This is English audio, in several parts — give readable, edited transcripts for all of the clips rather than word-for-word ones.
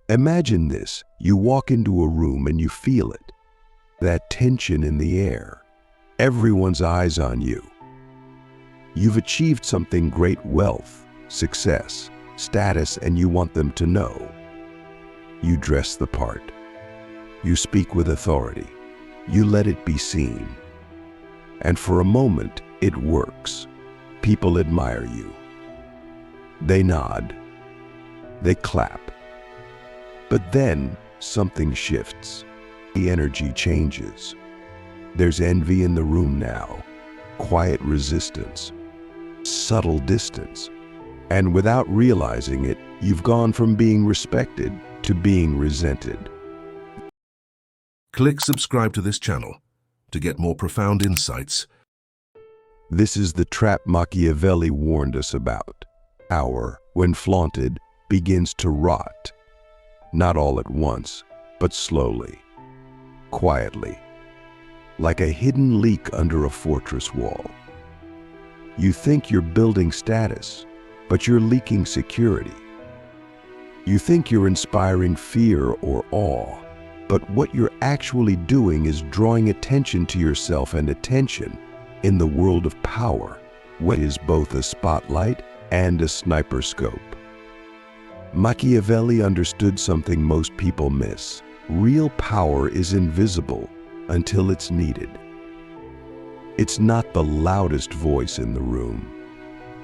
Imagine this. You walk into a room and you feel it. That tension in the air. Everyone's eyes on you. You've achieved something great: wealth, success, status, and you want them to know. You dress the part. You speak with authority. You let it be seen. And for a moment, it works. People admire you. They nod. They clap. But then something shifts. The energy changes. There's envy in the room now. Quiet resistance. Subtle distance. And without realizing it, you've gone from being respected to being resented. Click subscribe to this channel to get more profound insights. This is the trap Machiavelli warned us about. Power, when flaunted, begins to rot. Not all at once, but slowly, quietly, like a hidden leak under a fortress wall. You think you're building status, but you're leaking security. You think you're inspiring fear or awe, but what you're actually doing is drawing attention to yourself, and attention in the world of power, what is both a spotlight and a sniper scope. Machiavelli understood something most people miss. Real power is invisible until it's needed. It's not the loudest voice in the room.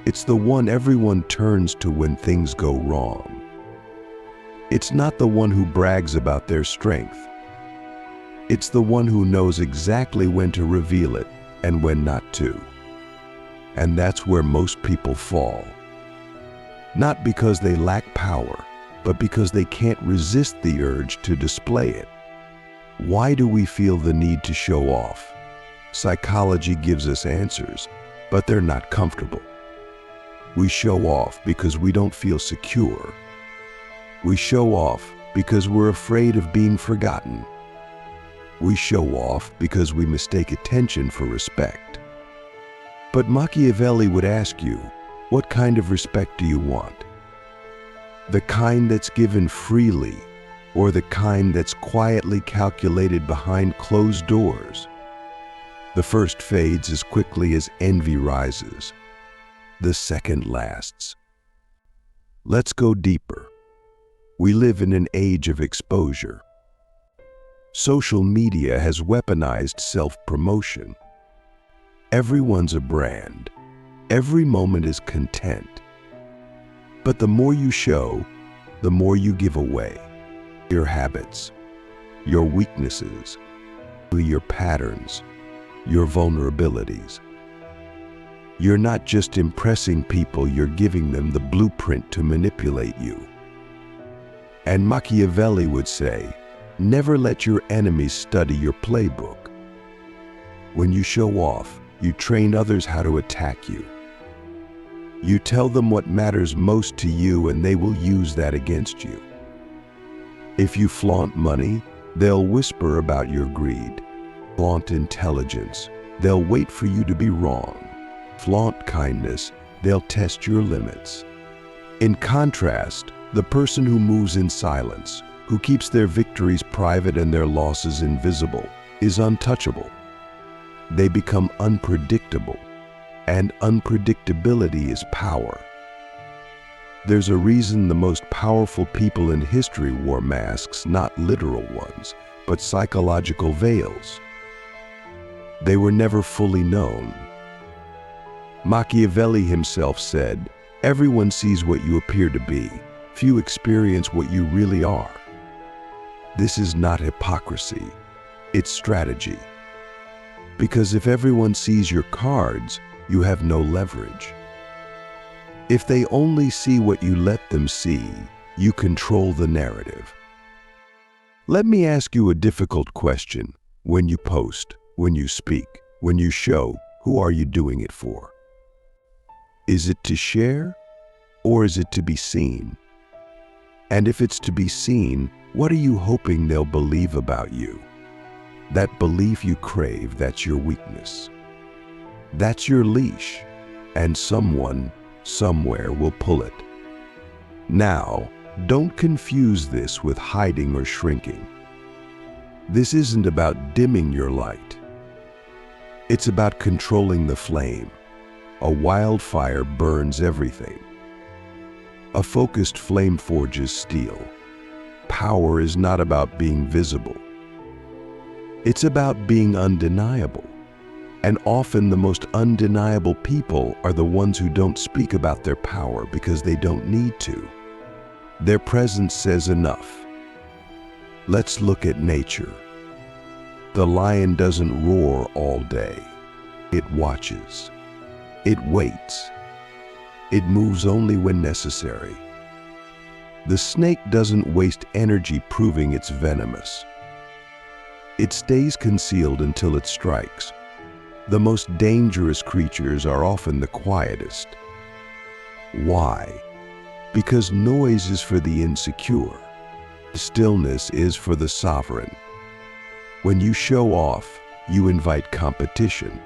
It's the one everyone turns to when things go wrong. It's not the one who brags about their strength. It's the one who knows exactly when to reveal it and when not to. And that's where most people fall. Not because they lack power, but because they can't resist the urge to display it. Why do we feel the need to show off? Psychology gives us answers, but they're not comfortable. We show off because we don't feel secure. We show off because we're afraid of being forgotten. We show off because we mistake attention for respect. But Machiavelli would ask you, what kind of respect do you want? The kind that's given freely, or the kind that's quietly calculated behind closed doors? The first fades as quickly as envy rises. The second lasts. Let's go deeper. We live in an age of exposure. Social media has weaponized self-promotion. Everyone's a brand. Every moment is content. But the more you show, the more you give away. Your habits, your weaknesses, your patterns, your vulnerabilities. You're not just impressing people, you're giving them the blueprint to manipulate you. And Machiavelli would say, never let your enemies study your playbook. When you show off, you train others how to attack you. You tell them what matters most to you, and they will use that against you. If you flaunt money, they'll whisper about your greed. Flaunt intelligence, they'll wait for you to be wrong. Flaunt kindness, they'll test your limits. In contrast, the person who moves in silence, who keeps their victories private and their losses invisible, is untouchable. They become unpredictable, and unpredictability is power. There's a reason the most powerful people in history wore masks, not literal ones, but psychological veils. They were never fully known. Machiavelli himself said, everyone sees what you appear to be. Few experience what you really are. This is not hypocrisy, it's strategy. Because if everyone sees your cards, you have no leverage. If they only see what you let them see, you control the narrative. Let me ask you a difficult question. When you post, when you speak, when you show, who are you doing it for? Is it to share, or is it to be seen? And if it's to be seen, what are you hoping they'll believe about you? That belief you crave, that's your weakness. That's your leash, and someone, somewhere will pull it. Now, Don't confuse this with hiding or shrinking. This isn't about dimming your light. It's about controlling the flame. A wildfire burns everything. A focused flame forges steel. Power is not about being visible. It's about being undeniable. And often the most undeniable people are the ones who don't speak about their power because they don't need to. Their presence says enough. Let's look at nature. The lion doesn't roar all day. It watches. It waits. It moves only when necessary. The snake doesn't waste energy proving it's venomous. It stays concealed until it strikes. The most dangerous creatures are often the quietest. Why? Because noise is for the insecure. Stillness is for the sovereign. When you show off, you invite competition.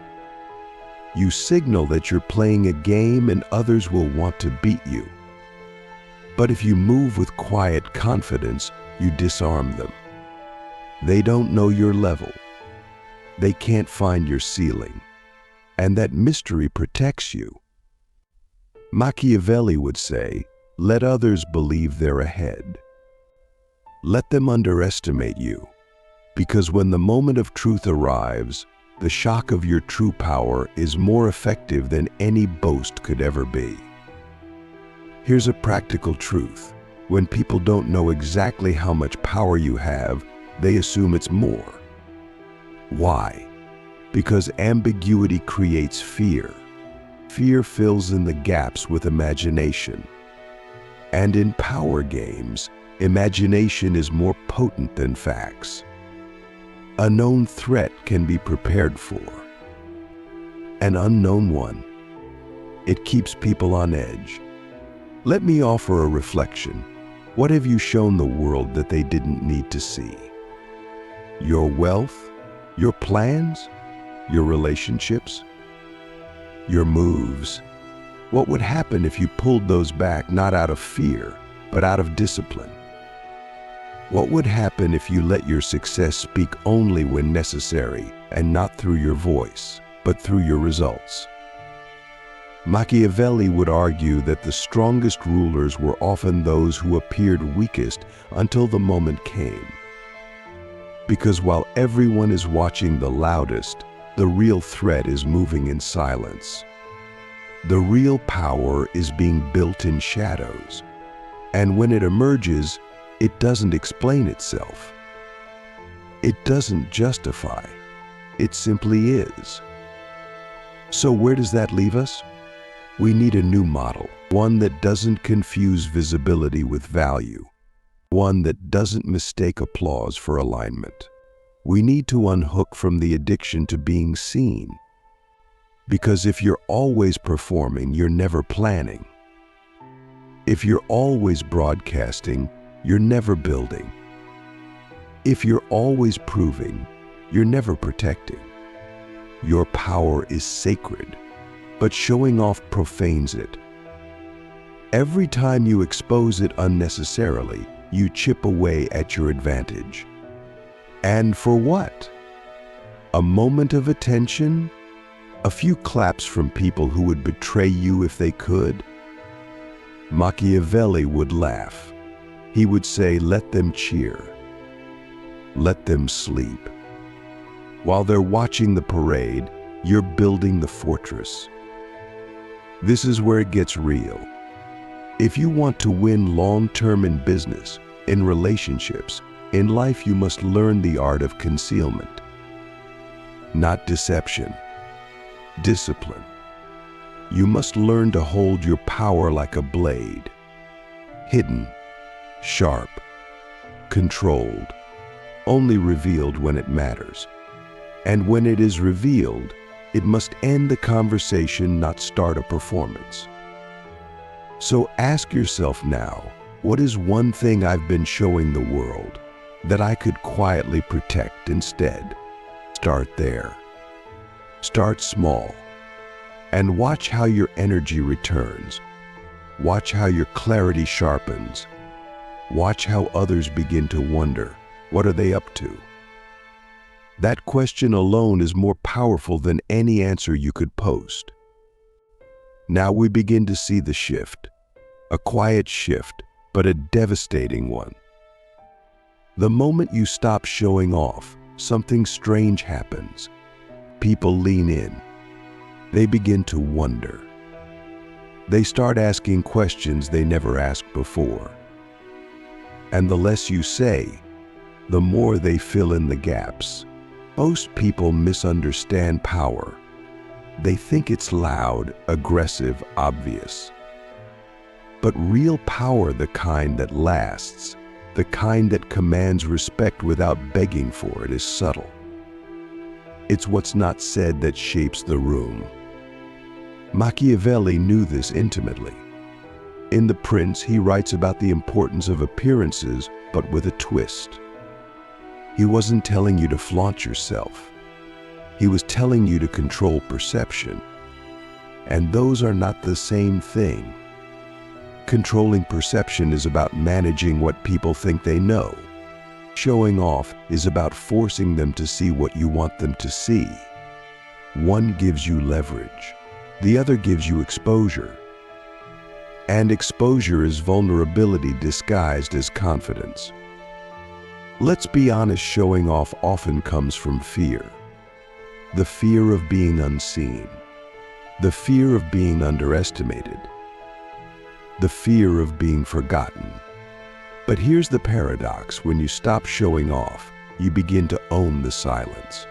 You signal that you're playing a game and others will want to beat you. But if you move with quiet confidence, you disarm them. They don't know your level. They can't find your ceiling. And that mystery protects you. Machiavelli would say, let others believe they're ahead. Let them underestimate you. Because when the moment of truth arrives, the shock of your true power is more effective than any boast could ever be. Here's a practical truth. When people don't know exactly how much power you have, they assume it's more. Why? Because ambiguity creates fear. Fear fills in the gaps with imagination. And in power games, imagination is more potent than facts. A known threat can be prepared for. An unknown one, it keeps people on edge. Let me offer a reflection. What have you shown the world that they didn't need to see? Your wealth? Your plans? Your relationships? Your moves? What would happen if you pulled those back not out of fear, but out of discipline? What would happen if you let your success speak only when necessary and not through your voice, but through your results? Machiavelli would argue that the strongest rulers were often those who appeared weakest until the moment came. Because while everyone is watching the loudest, the real threat is moving in silence. The real power is being built in shadows. And when it emerges, it doesn't explain itself. It doesn't justify. It simply is. So where does that leave us? We need a new model, one that doesn't confuse visibility with value, one that doesn't mistake applause for alignment. We need to unhook from the addiction to being seen. Because if you're always performing, you're never planning. If you're always broadcasting, you're never building. If you're always proving, you're never protecting. Your power is sacred, but showing off profanes it. Every time you expose it unnecessarily, you chip away at your advantage. And for what? A moment of attention? A few claps from people who would betray you if they could? Machiavelli would laugh. He would say, let them cheer. Let them sleep. While they're watching the parade, you're building the fortress. This is where it gets real. If you want to win long-term in business, in relationships, in life, you must learn the art of concealment. Not deception. Discipline. You must learn to hold your power like a blade. Hidden. Sharp, controlled, only revealed when it matters. And when it is revealed, it must end the conversation, not start a performance. So ask yourself now, what is one thing I've been showing the world that I could quietly protect instead? Start there. Start small. And watch how your energy returns. Watch how your clarity sharpens. Watch how others begin to wonder, what are they up to? That question alone is more powerful than any answer you could post. Now we begin to see the shift, a quiet shift, but a devastating one. The moment you stop showing off, something strange happens. People lean in. They begin to wonder. They start asking questions they never asked before. And the less you say, the more they fill in the gaps. Most people misunderstand power. They think it's loud, aggressive, obvious. But real power, the kind that lasts, the kind that commands respect without begging for it, is subtle. It's what's not said that shapes the room. Machiavelli knew this intimately. In The Prince, he writes about the importance of appearances, but with a twist. He wasn't telling you to flaunt yourself. He was telling you to control perception. And those are not the same thing. Controlling perception is about managing what people think they know. Showing off is about forcing them to see what you want them to see. One gives you leverage. The other gives you exposure. And exposure is vulnerability disguised as confidence. Let's be honest, showing off often comes from fear. The fear of being unseen. The fear of being underestimated. The fear of being forgotten. But here's the paradox: when you stop showing off, you begin to own the silence.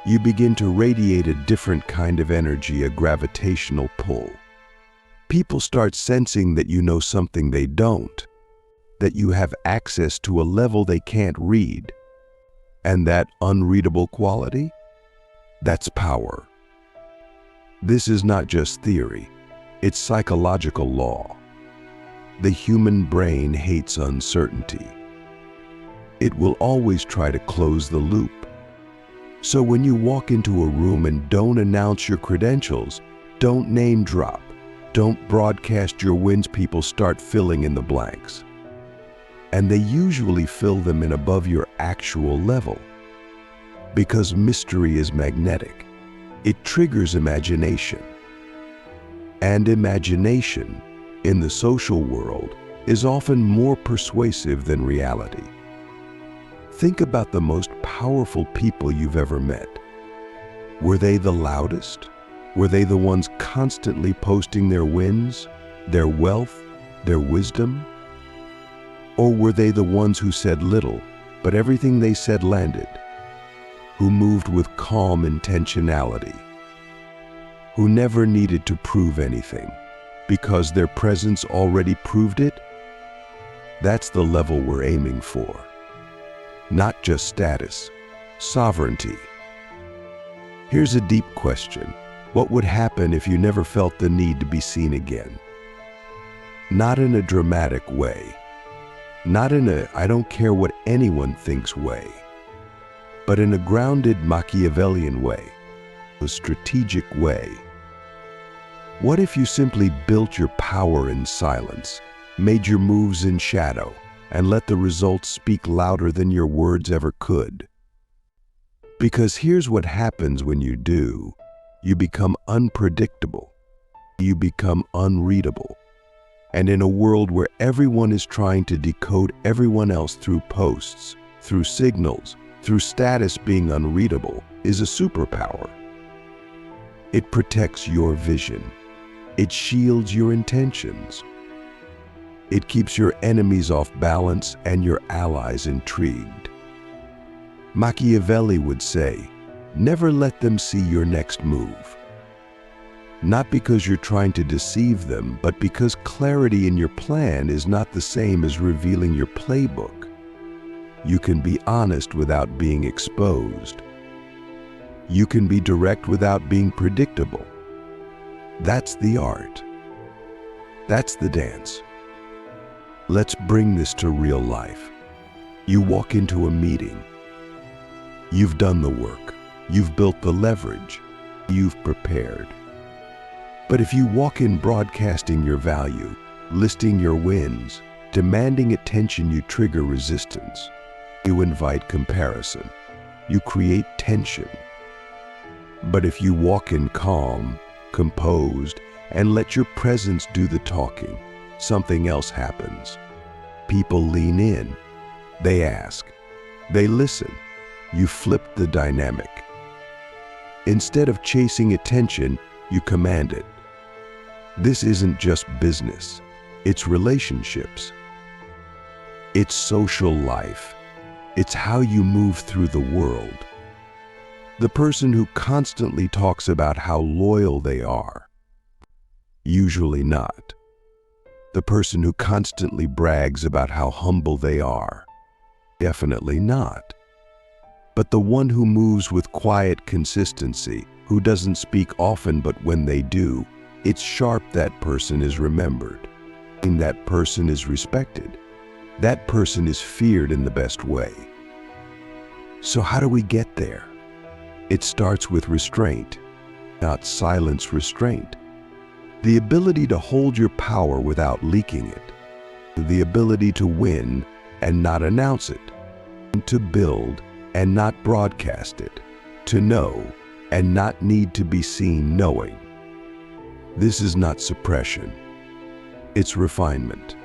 You begin to radiate a different kind of energy, a gravitational pull. People start sensing that you know something they don't, that you have access to a level they can't read. And that unreadable quality? That's power. This is not just theory, it's psychological law. The human brain hates uncertainty. It will always try to close the loop. So when you walk into a room and don't announce your credentials, don't name drop, don't broadcast your wins, people start filling in the blanks. And they usually fill them in above your actual level. Because mystery is magnetic. It triggers imagination. And imagination, in the social world, is often more persuasive than reality. Think about the most powerful people you've ever met. Were they the loudest? Were they the ones constantly posting their wins, their wealth, their wisdom? Or were they the ones who said little, but everything they said landed? Who moved with calm intentionality? Who never needed to prove anything, because their presence already proved it? That's the level we're aiming for. Not just status, sovereignty. Here's a deep question. What would happen if you never felt the need to be seen again? Not in a dramatic way. Not in a I don't care what anyone thinks way. But in a grounded Machiavellian way. A strategic way. What if you simply built your power in silence, made your moves in shadow, and let the results speak louder than your words ever could? Because here's what happens when you do. You become unpredictable. You become unreadable. And in a world where everyone is trying to decode everyone else through posts, through signals, through status, being unreadable is a superpower. It protects your vision. It shields your intentions. It keeps your enemies off balance and your allies intrigued. Machiavelli would say, never let them see your next move. Not because you're trying to deceive them, but because clarity in your plan is not the same as revealing your playbook. You can be honest without being exposed. You can be direct without being predictable. That's the art. That's the dance. Let's bring this to real life. You walk into a meeting. You've done the work. You've built the leverage. You've prepared. But if you walk in broadcasting your value, listing your wins, Demanding attention, you trigger resistance. You invite comparison. You create tension. But if you walk in calm, composed, and let your presence do the talking, something else happens. People lean in. They ask. They listen. You flip the dynamic. Instead of chasing attention, you command it. This isn't just business. It's relationships. It's social life. It's how you move through the world. The person who constantly talks about how loyal they are. Usually not. The person who constantly brags about how humble they are. Definitely not. But the one who moves with quiet consistency, who doesn't speak often, but when they do, it's sharp. That person is remembered. And that person is respected. That person is feared in the best way. So how do we get there? It starts with restraint, not silence. Restraint. The ability to hold your power without leaking it. The ability to win and not announce it. To build and not broadcast it. To know and not need to be seen knowing. This is not suppression. It's refinement.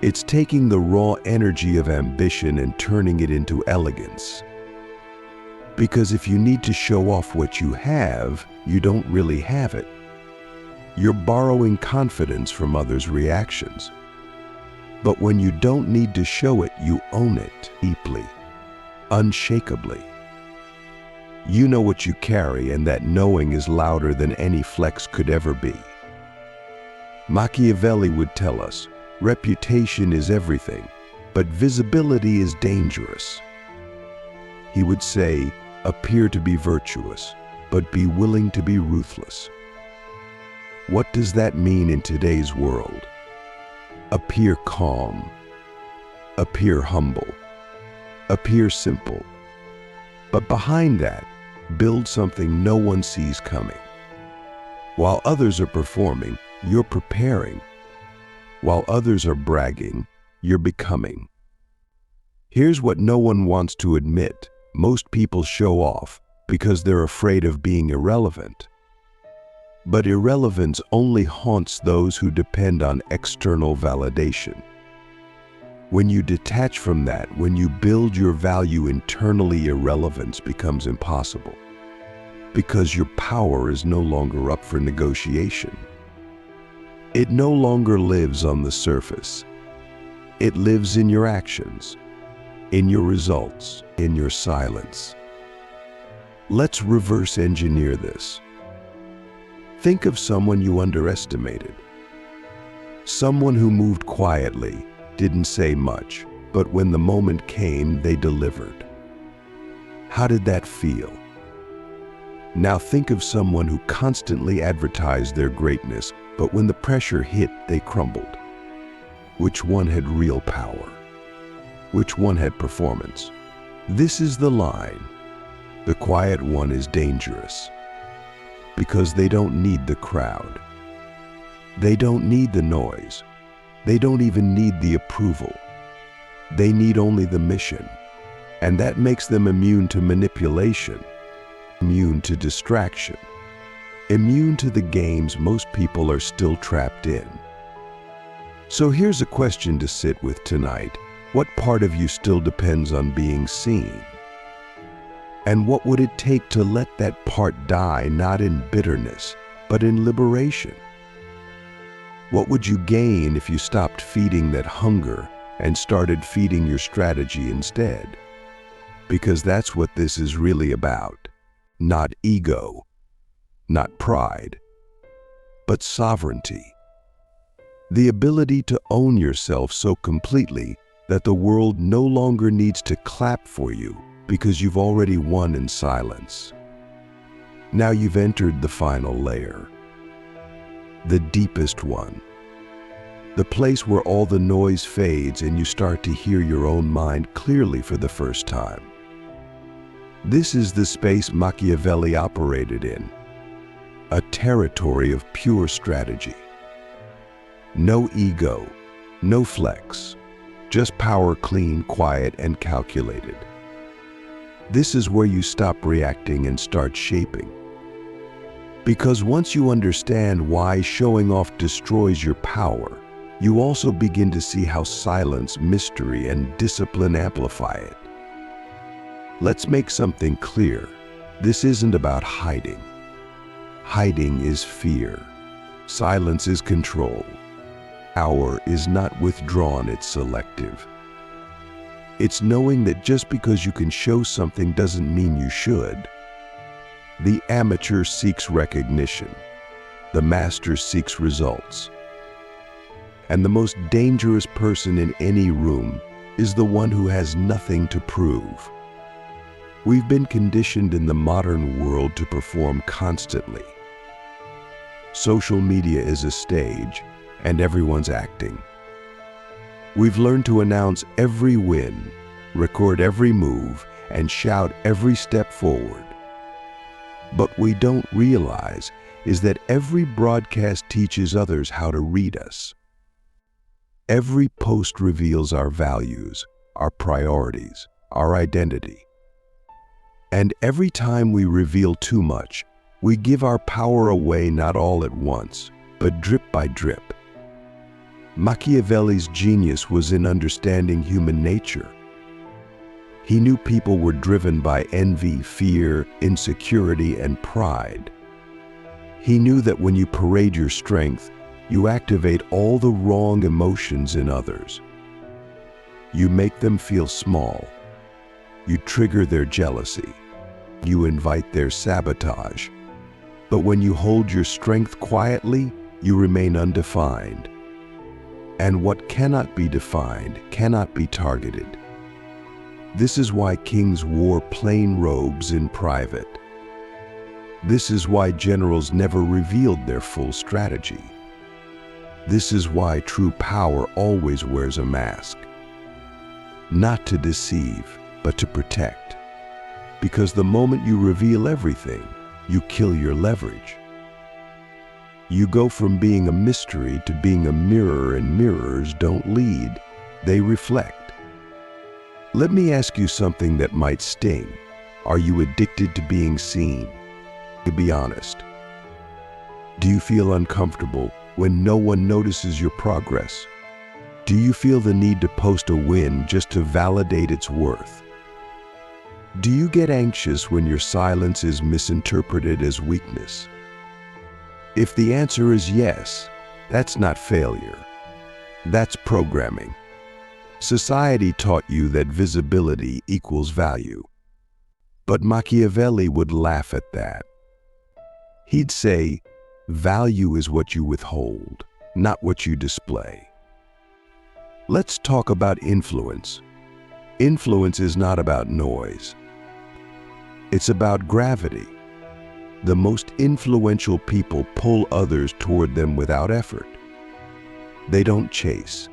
It's taking the raw energy of ambition and turning it into elegance. Because if you need to show off what you have, you don't really have it. You're borrowing confidence from others' reactions. But when you don't need to show it, you own it deeply, unshakably. You know what you carry, and that knowing is louder than any flex could ever be. Machiavelli would tell us, reputation is everything, but visibility is dangerous. He would say, appear to be virtuous, but be willing to be ruthless. What does that mean in today's world? Appear calm, appear humble, appear simple. But behind that, build something no one sees coming. While others are performing, you're preparing. While others are bragging, you're becoming. Here's what no one wants to admit. Most people show off because they're afraid of being irrelevant. But irrelevance only haunts those who depend on external validation. When you detach from that, when you build your value internally, irrelevance becomes impossible. Because your power is no longer up for negotiation. It no longer lives on the surface. It lives in your actions, in your results, in your silence. Let's reverse engineer this. Think of someone you underestimated. Someone who moved quietly, didn't say much, but when the moment came, they delivered. How did that feel? Now think of someone who constantly advertised their greatness, but when the pressure hit, they crumbled. Which one had real power? Which one had performance? This is the line. The quiet one is dangerous. Because they don't need the crowd. They don't need the noise. They don't even need the approval. They need only the mission. And that makes them immune to manipulation, immune to distraction, immune to the games most people are still trapped in. So here's a question to sit with tonight. What part of you still depends on being seen? And what would it take to let that part die, not in bitterness, but in liberation? What would you gain if you stopped feeding that hunger and started feeding your strategy instead? Because that's what this is really about. Not ego, not pride, but sovereignty. The ability to own yourself so completely that the world no longer needs to clap for you because you've already won in silence. Now you've entered the final layer. The deepest one. The place where all the noise fades and you start to hear your own mind clearly for the first time. This is the space Machiavelli operated in, a territory of pure strategy. No ego, No flex, just power, clean, quiet, and calculated. This is where you stop reacting and start shaping. Because once you understand why showing off destroys your power, you also begin to see how silence, mystery, and discipline amplify it. Let's make something clear. This isn't about hiding. Hiding is fear. Silence is control. Power is not withdrawn, it's selective. It's knowing that just because you can show something doesn't mean you should. The amateur seeks recognition. The master seeks results. And the most dangerous person in any room is the one who has nothing to prove. We've been conditioned in the modern world to perform constantly. Social media is a stage, and everyone's acting. We've learned to announce every win, record every move, and shout every step forward. But what we don't realize is that every broadcast teaches others how to read us. Every post reveals our values, our priorities, our identity. And every time we reveal too much, we give our power away, not all at once, but drip by drip. Machiavelli's genius was in understanding human nature. He knew people were driven by envy, fear, insecurity, and pride. He knew that when you parade your strength, you activate all the wrong emotions in others. You make them feel small. You trigger their jealousy. You invite their sabotage. But when you hold your strength quietly, you remain undefined. And what cannot be defined cannot be targeted. This is why kings wore plain robes in private. This is why generals never revealed their full strategy. This is why true power always wears a mask. Not to deceive, but to protect. Because the moment you reveal everything, you kill your leverage. You go from being a mystery to being a mirror, and mirrors don't lead, they reflect. Let me ask you something that might sting. Are you addicted to being seen? To be honest. Do you feel uncomfortable when no one notices your progress? Do you feel the need to post a win just to validate its worth? Do you get anxious when your silence is misinterpreted as weakness? If the answer is yes, that's not failure. That's programming. Society taught you that visibility equals value. But Machiavelli would laugh at that. He'd say, value is what you withhold, not what you display. Let's talk about influence. Influence is not about noise. It's about gravity. The most influential people pull others toward them without effort. They don't chase.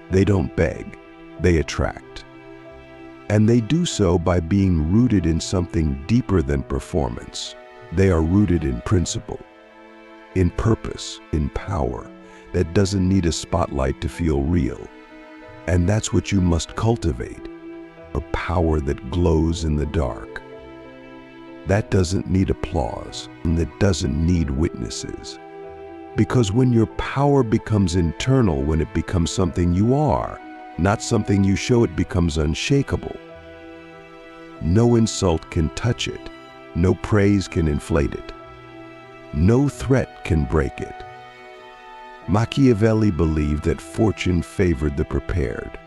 They don't beg. They attract. And they do so by being rooted in something deeper than performance. They are rooted in principle, in purpose, in power that doesn't need a spotlight to feel real. And that's what you must cultivate, a power that glows in the dark. That doesn't need applause, and that doesn't need witnesses. Because when your power becomes internal, when it becomes something you are, not something you show, it becomes unshakable. No insult can touch it. No praise can inflate it. No threat can break it. Machiavelli believed that fortune favored the prepared.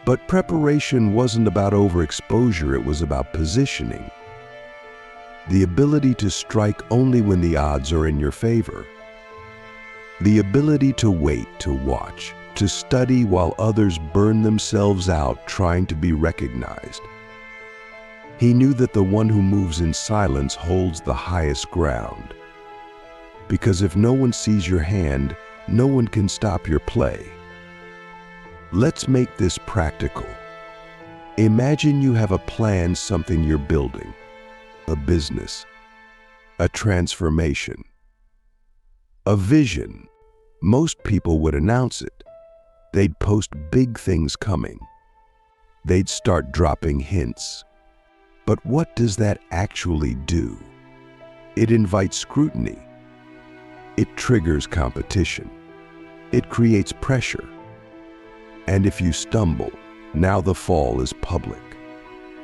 But preparation wasn't about overexposure, it was about positioning. The ability to strike only when the odds are in your favor. The ability to wait, to watch, to study while others burn themselves out trying to be recognized. He knew that the one who moves in silence holds the highest ground. Because if no one sees your hand, no one can stop your play. Let's make this practical. Imagine you have a plan, something you're building, a business, a transformation, a vision. Most people would announce it. They'd post big things coming. They'd start dropping hints. But what does that actually do? It invites scrutiny. It triggers competition. It creates pressure. And if you stumble, now the fall is public.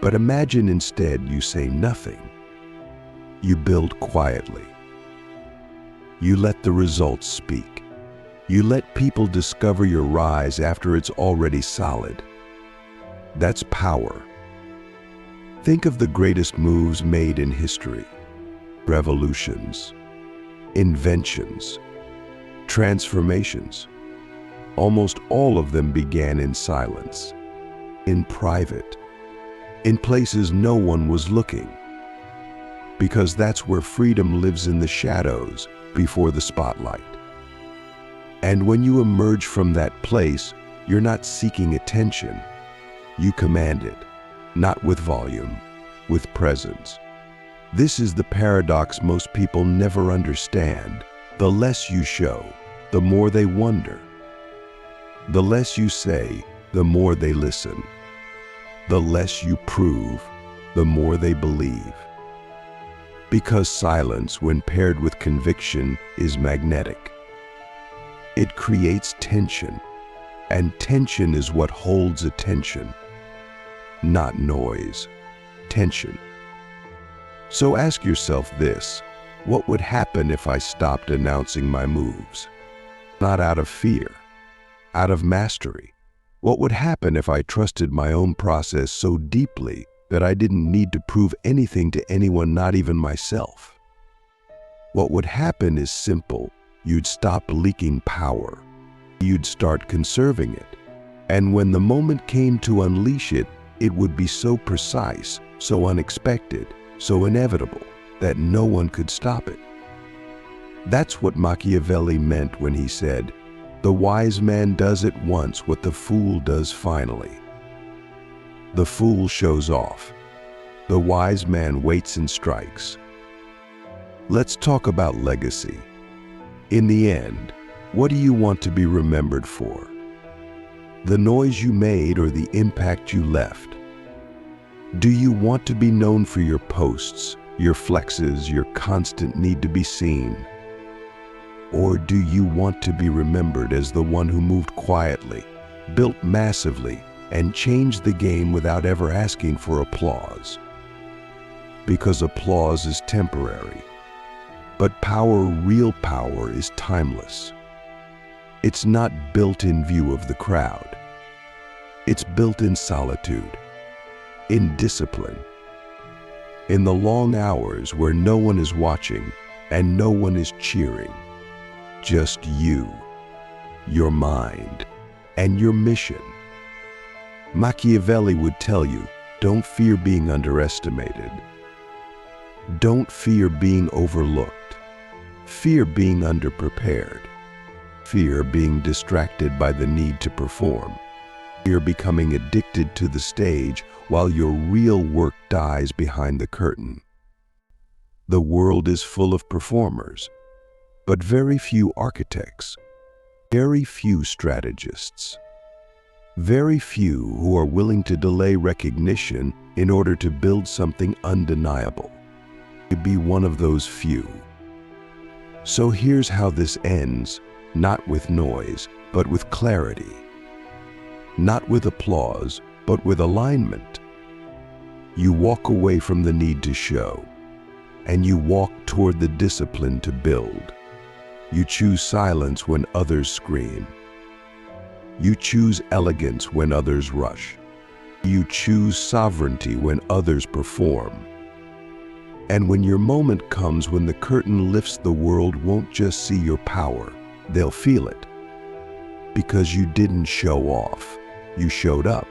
But imagine instead you say nothing. You build quietly. You let the results speak. You let people discover your rise after it's already solid. That's power. Think of the greatest moves made in history. Revolutions, inventions, transformations. Almost all of them began in silence, in private, in places no one was looking. Because that's where freedom lives, in the shadows before the spotlight. And when you emerge from that place, you're not seeking attention. You command it, not with volume, with presence. This is the paradox most people never understand. The less you show, the more they wonder. The less you say, the more they listen. The less you prove, the more they believe. Because silence, when paired with conviction, is magnetic. It creates tension, and tension is what holds attention. Not noise, tension. So ask yourself this: what would happen if I stopped announcing my moves? Not out of fear, out of mastery. What would happen if I trusted my own process so deeply that I didn't need to prove anything to anyone, not even myself? What would happen is simple. You'd stop leaking power. You'd start conserving it. And when the moment came to unleash it, it would be so precise, so unexpected, so inevitable that no one could stop it. That's what Machiavelli meant when he said, "The wise man does at once what the fool does finally." The fool shows off. The wise man waits and strikes. Let's talk about legacy. In the end, what do you want to be remembered for? The noise you made or the impact you left? Do you want to be known for your posts, your flexes, your constant need to be seen? Or do you want to be remembered as the one who moved quietly, built massively, and changed the game without ever asking for applause? Because applause is temporary, but power, real power, is timeless. It's not built in view of the crowd. It's built in solitude, in discipline, in the long hours where no one is watching and no one is cheering. Just you, your mind, and your mission. Machiavelli would tell you, don't fear being underestimated. Don't fear being overlooked. Fear being underprepared. Fear being distracted by the need to perform. Fear becoming addicted to the stage while your real work dies behind the curtain. The world is full of performers, but very few architects, very few strategists, very few who are willing to delay recognition in order to build something undeniable. To be one of those few. So here's how this ends, not with noise, but with clarity. Not with applause, but with alignment. You walk away from the need to show, and you walk toward the discipline to build. You choose silence when others scream. You choose elegance when others rush. You choose sovereignty when others perform. And when your moment comes, when the curtain lifts, the world won't just see your power, they'll feel it. Because you didn't show off, you showed up.